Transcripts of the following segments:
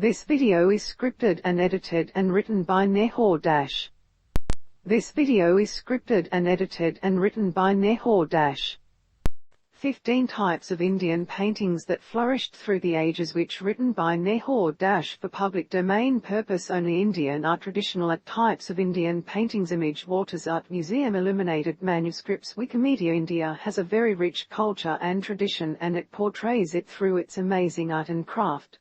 This video is scripted and edited and written by Nehor Dash. This video is scripted and edited and written by Nehor Dash. 15 types of Indian paintings that flourished through the ages, which written by Nehor Dash for public domain purpose only. Indian art. Traditional art types of Indian paintings. Image Waters Art Museum. Illuminated manuscripts. Wikimedia. India has a very rich culture and tradition, and it portrays it through its amazing art and craft.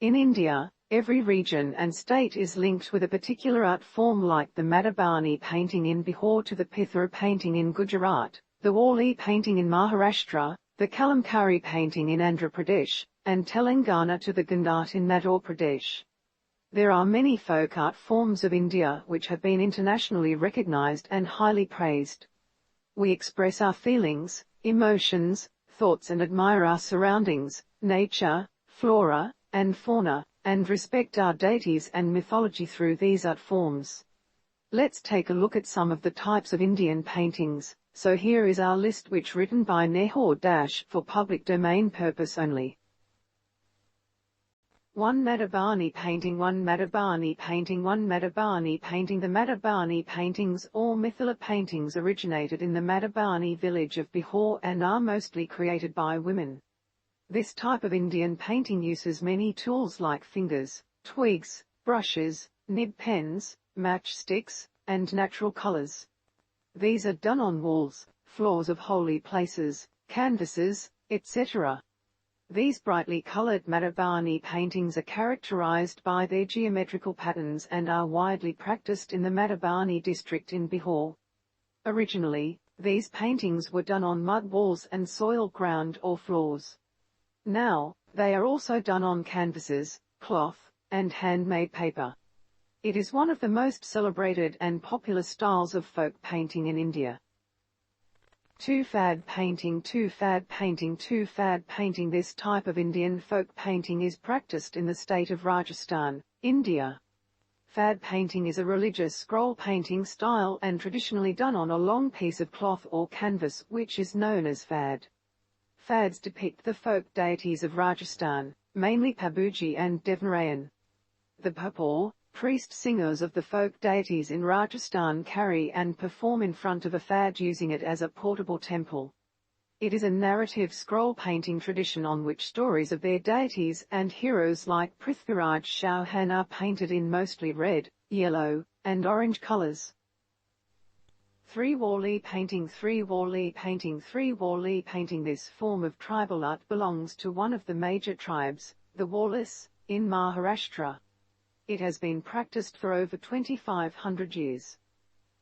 In India, every region and state is linked with a particular art form, like the Madhubani painting in Bihar to the Pithar painting in Gujarat, the Wali painting in Maharashtra, the Kalamkari painting in Andhra Pradesh, and Telangana to the Gand art in Madhya Pradesh. There are many folk art forms of India which have been internationally recognized and highly praised. We express our feelings, emotions, thoughts, and admire our surroundings, nature, flora, and fauna, and respect our deities and mythology through these art forms. Let's take a look at some of the types of Indian paintings. So here is our list, which written by Nehor Dash for public domain purpose only. 1. Madhubani painting. 1. Madhubani painting. 1. Madhubani painting. The Madhubani paintings or Mithila paintings originated in the Madhubani village of Bihar and are mostly created by women. This type of Indian painting uses many tools like fingers, twigs, brushes, nib pens, matchsticks, and natural colors. These are done on walls, floors of holy places, canvases, etc. These brightly colored Madhubani paintings are characterized by their geometrical patterns and are widely practiced in the Madhubani district in Bihar. Originally, these paintings were done on mud walls and soil ground or floors. Now, they are also done on canvases, cloth, and handmade paper. It is one of the most celebrated and popular styles of folk painting in India. 2. Fad painting. 2. Fad painting. 2. Fad painting. This type of Indian folk painting is practiced in the state of Rajasthan, India. Fad painting is a religious scroll painting style and traditionally done on a long piece of cloth or canvas, which is known as fad. Fads depict the folk deities of Rajasthan, mainly Babuji and Devnarayan. The Bhapur, priest-singers of the folk deities in Rajasthan, carry and perform in front of a fad using it as a portable temple. It is a narrative scroll painting tradition on which stories of their deities and heroes like Prithviraj Chauhan are painted in mostly red, yellow, and orange colors. 3. Wali painting. 3. Wali painting. 3. Wali painting. This form of tribal art belongs to one of the major tribes, the Walis, in Maharashtra. It has been practiced for over 2,500 years.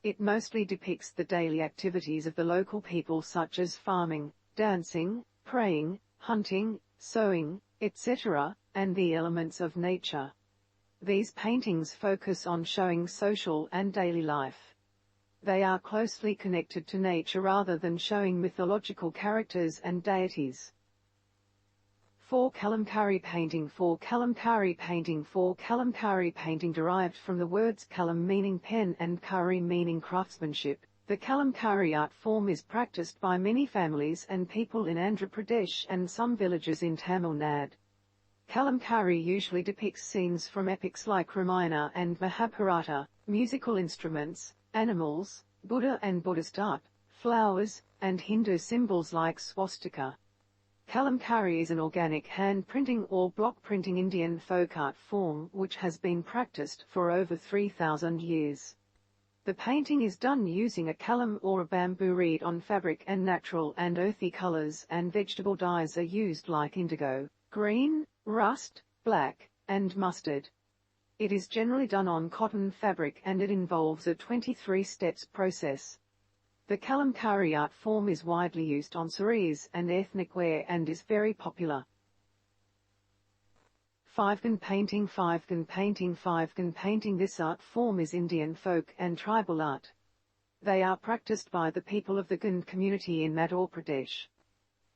It mostly depicts the daily activities of the local people, such as farming, dancing, praying, hunting, sowing, etc., and the elements of nature. These paintings focus on showing social and daily life. They are closely connected to nature rather than showing mythological characters and deities. 4. Kalamkari painting. 4. Kalamkari painting. 4. Kalamkari painting derived from the words kalam meaning pen and kari meaning craftsmanship. The Kalamkari art form is practiced by many families and people in Andhra Pradesh and some villages in Tamil Nadu. Kalamkari usually depicts scenes from epics like Ramayana and Mahabharata, musical instruments, animals, Buddha and Buddhist art, flowers, and Hindu symbols like swastika. Kalamkari is an organic hand printing or block printing Indian folk art form which has been practiced for over 3,000 years. The painting is done using a kalam or a bamboo reed on fabric, and natural and earthy colors and vegetable dyes are used like indigo, green, rust, black, and mustard. It is generally done on cotton fabric and it involves a 23 steps process. The Kalamkari art form is widely used on saris and ethnic wear and is very popular. 5. Gand painting. 5. Gand painting. 5. Gand painting. This art form is Indian folk and tribal art. They are practiced by the people of the Gand community in Madhya Pradesh.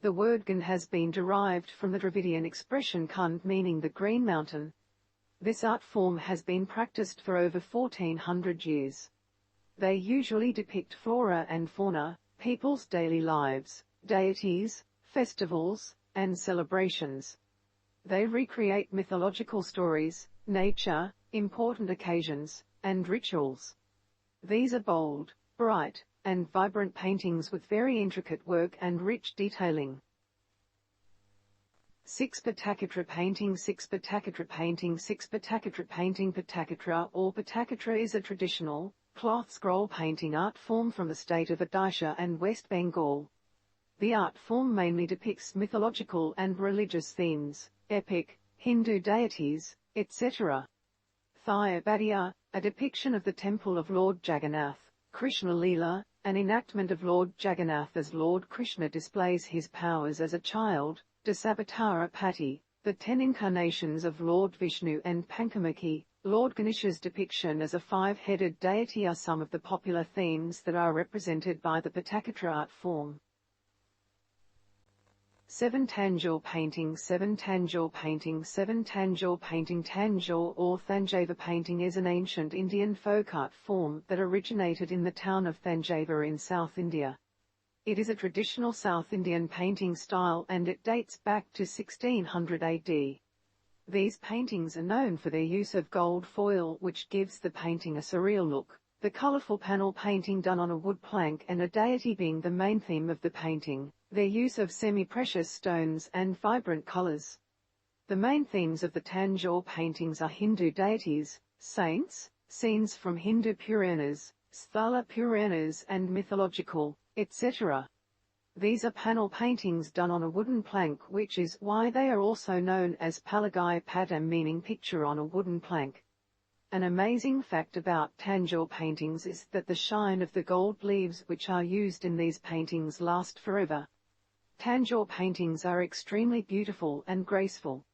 The word Gand has been derived from the Dravidian expression Kund, meaning the green mountain. This art form has been practiced for over 1,400 years. They usually depict flora and fauna, people's daily lives, deities, festivals, and celebrations. They recreate mythological stories, nature, important occasions, and rituals. These are bold, bright, and vibrant paintings with very intricate work and rich detailing. 6. Patachitra painting. 6. Patachitra painting. 6. Patachitra painting. Patachitra or Patachitra is a traditional, cloth scroll painting art form from the state of Odisha and West Bengal. The art form mainly depicts mythological and religious themes, epic, Hindu deities, etc. Thayabadiya, a depiction of the temple of Lord Jagannath. Krishna Leela, an enactment of Lord Jagannath as Lord Krishna displays his powers as a child. Dasavatara Patti, the 10 incarnations of Lord Vishnu, and Pankamukhi, Lord Ganesha's depiction as a 5-headed deity are some of the popular themes that are represented by the Patachitra art form. 7. Tanjore painting. 7. Tanjore painting. 7. Tanjore painting. Tanjore or Thanjavur painting is an ancient Indian folk art form that originated in the town of Thanjavur in South India. It is a traditional South Indian painting style and it dates back to 1600 AD. These paintings are known for their use of gold foil, which gives the painting a surreal look. The colorful panel painting done on a wood plank and a deity being the main theme of the painting, their use of semi-precious stones and vibrant colors. The main themes of the Tanjore paintings are Hindu deities, saints, scenes from Hindu Puranas, Sthala Puranas and mythological, etc. These are panel paintings done on a wooden plank, which is why they are also known as Palagai Padam, meaning picture on a wooden plank. An amazing fact about Tanjore paintings is that the shine of the gold leaves which are used in these paintings last forever. Tanjore paintings are extremely beautiful and graceful.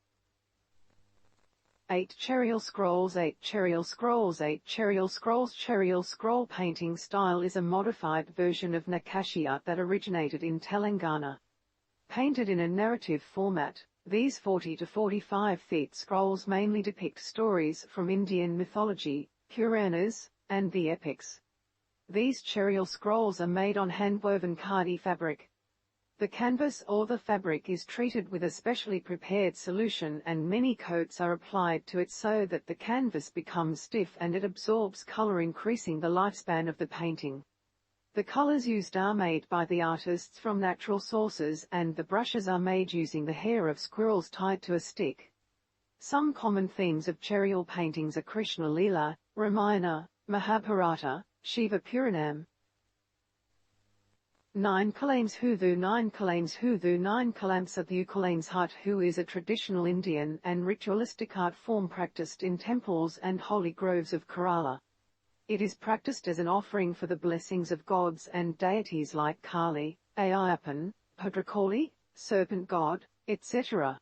8. Cherial scrolls. 8. Cherial scrolls. 8. Cherial scrolls. Cherial scroll painting style is a modified version of Nakashi art that originated in Telangana. Painted in a narrative format, these 40 to 45 feet scrolls mainly depict stories from Indian mythology, Puranas, and the epics. These cherial scrolls are made on hand-woven khadi fabric. The canvas or the fabric is treated with a specially prepared solution and many coats are applied to it so that the canvas becomes stiff and it absorbs color, increasing the lifespan of the painting. The colors used are made by the artists from natural sources and the brushes are made using the hair of squirrels tied to a stick. Some common themes of cherial paintings are Krishna Leela, Ramayana, Mahabharata, Shiva Puranam. 9. Kalames Huthu. 9. Kalames Huthu. 9. Kalamsathu. Kalames Hut Hu is a traditional Indian and ritualistic art form practiced in temples and holy groves of Kerala. It is practiced as an offering for the blessings of gods and deities like Kali, Ayyappan, Bhadrakali, Serpent God, etc.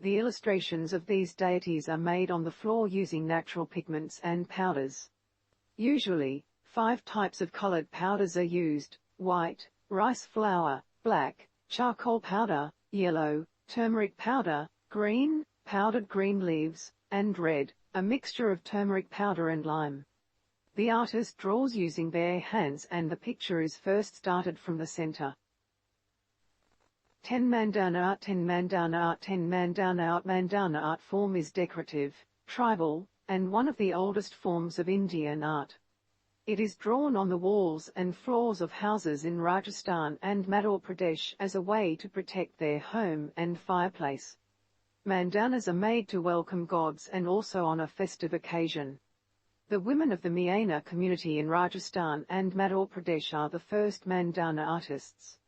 The illustrations of these deities are made on the floor using natural pigments and powders. Usually, 5 types of colored powders are used: white, rice flour, black, charcoal powder, yellow, turmeric powder, green, powdered green leaves, and red, a mixture of turmeric powder and lime. The artist draws using bare hands and the picture is first started from the center. 10. Mandana art. 10. Mandana art. 10. Mandana art. Mandana art form is decorative, tribal, and one of the oldest forms of Indian art. It is drawn on the walls and floors of houses in Rajasthan and Madhya Pradesh as a way to protect their home and fireplace. Mandanas are made to welcome gods and also on a festive occasion. The women of the Miana community in Rajasthan and Madhya Pradesh are the first mandana artists.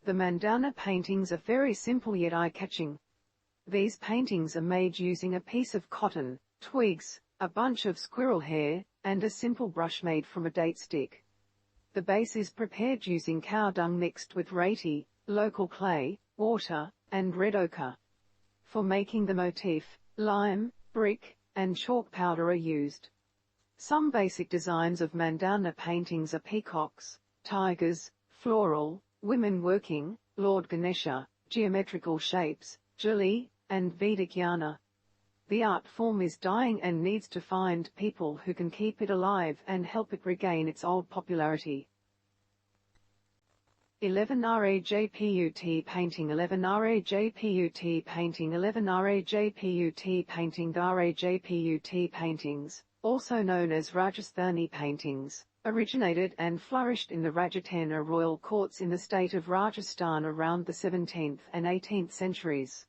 The mandana paintings are very simple yet eye-catching. These paintings are made using a piece of cotton, twigs, a bunch of squirrel hair, and a simple brush made from a date stick. The base is prepared using cow dung mixed with rati, local clay, water, and red ochre. For making the motif, lime, brick, and chalk powder are used. Some basic designs of mandana paintings are peacocks, tigers, floral, women working, Lord Ganesha, geometrical shapes, Jali, and Vedic Yana. The art form is dying and needs to find people who can keep it alive and help it regain its old popularity. 11 RAJPUT painting 11 RAJPUT painting 11 RAJPUT painting. The RAJPUT paintings, also known as Rajasthani paintings, originated and flourished in the Rajputana royal courts in the state of Rajasthan around the 17th and 18th centuries.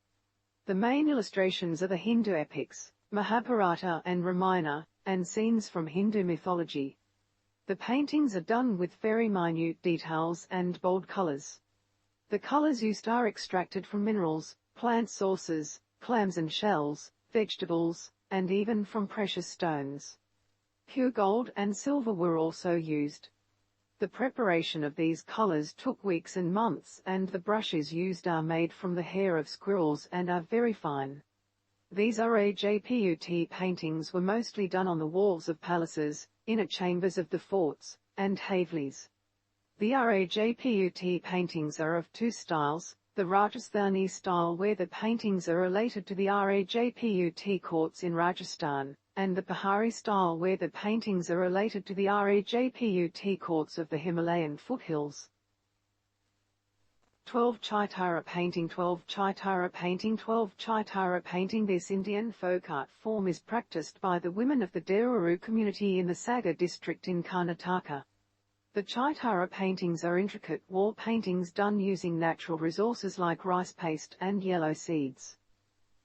The main illustrations are the Hindu epics, Mahabharata and Ramayana, and scenes from Hindu mythology. The paintings are done with very minute details and bold colors. The colors used are extracted from minerals, plant sources, clams and shells, vegetables, and even from precious stones. Pure gold and silver were also used. The preparation of these colors took weeks and months, and the brushes used are made from the hair of squirrels and are very fine. These RAJPUT paintings were mostly done on the walls of palaces, inner chambers of the forts, and havelis. The RAJPUT paintings are of two styles, the Rajasthani style where the paintings are related to the RAJPUT courts in Rajasthan, and the Pahari style where the paintings are related to the RAJPUT courts of the Himalayan foothills. 12 Chaitara painting 12 Chaitara painting 12 Chaitara painting. This Indian folk art form is practiced by the women of the Deruru community in the Sagar district in Karnataka. The Chaitara paintings are intricate wall paintings done using natural resources like rice paste and yellow seeds.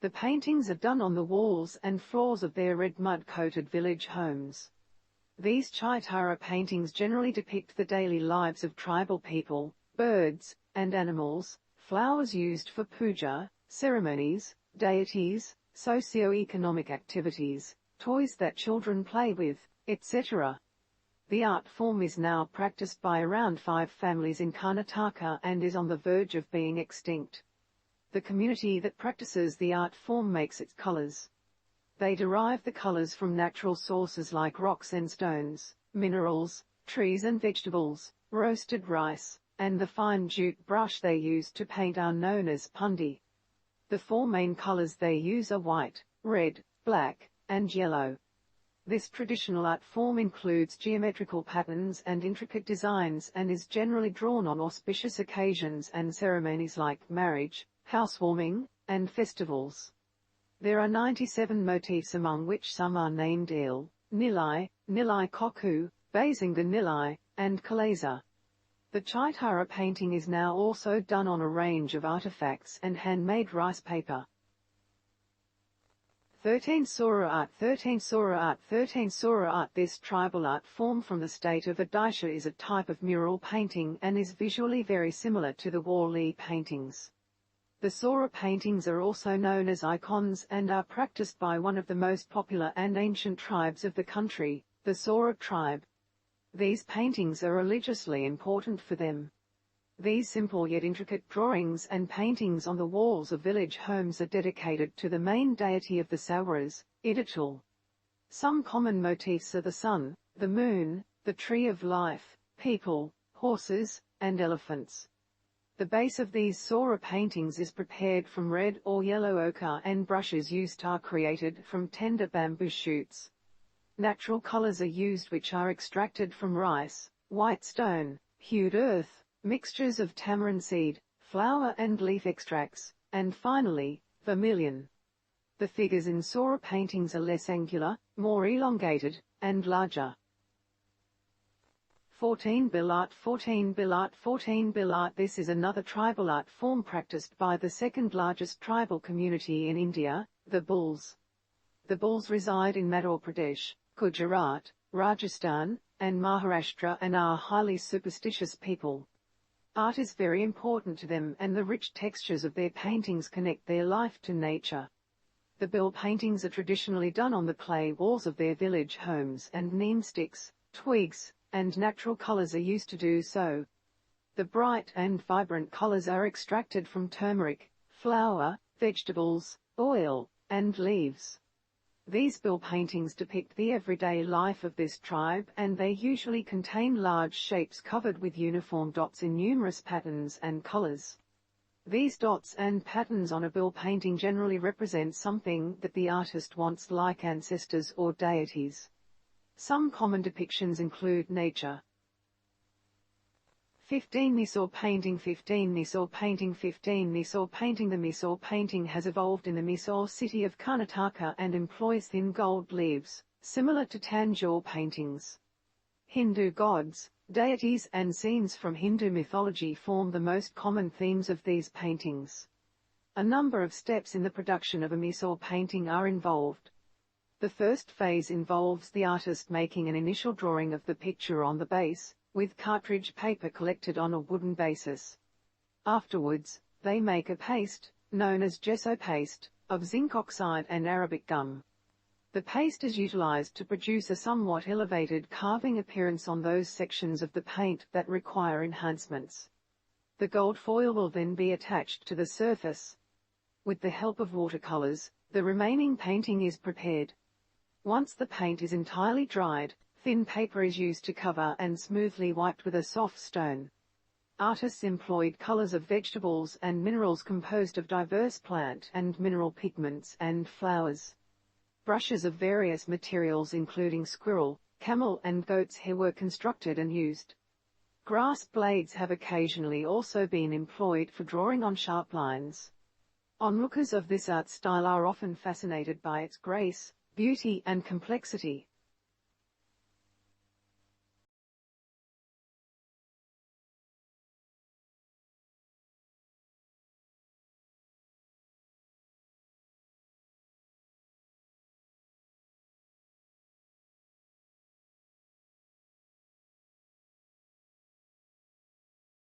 The paintings are done on the walls and floors of their red mud-coated village homes. These Chaitara paintings generally depict the daily lives of tribal people, birds, and animals, flowers used for puja, ceremonies, deities, socio-economic activities, toys that children play with, etc. The art form is now practiced by around 5 families in Karnataka and is on the verge of being extinct. The community that practices the art form makes its colors. They derive the colors from natural sources like rocks and stones, minerals, trees and vegetables, roasted rice, and the fine jute brush they use to paint are known as pundi. The 4 main colors they use are white, red, black, and yellow. This traditional art form includes geometrical patterns and intricate designs and is generally drawn on auspicious occasions and ceremonies like marriage, housewarming, and festivals. There are 97 motifs, among which some are named Il, Nilai, Nilai Koku, Basinga Nilai, and Kaleza. The Chaitara painting is now also done on a range of artifacts and handmade rice paper. 13 Sora art 13 Sora art 13 Sora art. This tribal art form from the state of Odisha is a type of mural painting and is visually very similar to the wall paintings. The Sora paintings are also known as icons and are practiced by one of the most popular and ancient tribes of the country, the Sora tribe. These paintings are religiously important for them. These simple yet intricate drawings and paintings on the walls of village homes are dedicated to the main deity of the Sauras, Idatul. Some common motifs are the sun, the moon, the tree of life, people, horses, and elephants. The base of these Sora paintings is prepared from red or yellow ochre and brushes used are created from tender bamboo shoots. Natural colors are used which are extracted from rice, white stone, hewed earth, mixtures of tamarind seed, flower and leaf extracts, and finally, vermilion. The figures in Sora paintings are less angular, more elongated, and larger. 14 Bil art 14 Bil art 14 Bil art. This is another tribal art form practiced by the second largest tribal community in India, the Bulls. The Bulls reside in Madhya Pradesh, Gujarat, Rajasthan, and Maharashtra and are highly superstitious people. Art is very important to them and the rich textures of their paintings connect their life to nature. The Bil paintings are traditionally done on the clay walls of their village homes and neem sticks, twigs, and natural colors are used to do so. The bright and vibrant colors are extracted from turmeric, flour, vegetables, oil, and leaves. These Bil paintings depict the everyday life of this tribe and they usually contain large shapes covered with uniform dots in numerous patterns and colors. These dots and patterns on a Bil painting generally represent something that the artist wants, like ancestors or deities. Some common depictions include nature. 15. Mysore painting. 15. Mysore painting. 15. Mysore painting. The Mysore painting has evolved in the Mysore city of Karnataka and employs thin gold leaves, similar to Tanjore paintings. Hindu gods, deities and scenes from Hindu mythology form the most common themes of these paintings. A number of steps in the production of a Mysore painting are involved. The first phase involves the artist making an initial drawing of the picture on the base, with cartridge paper collected on a wooden basis. Afterwards, they make a paste, known as gesso paste, of zinc oxide and Arabic gum. The paste is utilized to produce a somewhat elevated carving appearance on those sections of the paint that require enhancements. The gold foil will then be attached to the surface. With the help of watercolors, the remaining painting is prepared. Once the paint is entirely dried, thin paper is used to cover and smoothly wiped with a soft stone. Artists employed colors of vegetables and minerals composed of diverse plant and mineral pigments and flowers. Brushes of various materials including squirrel, camel and goat's hair were constructed and used. Grass blades have occasionally also been employed for drawing on sharp lines. Onlookers of this art style are often fascinated by its grace, beauty and complexity,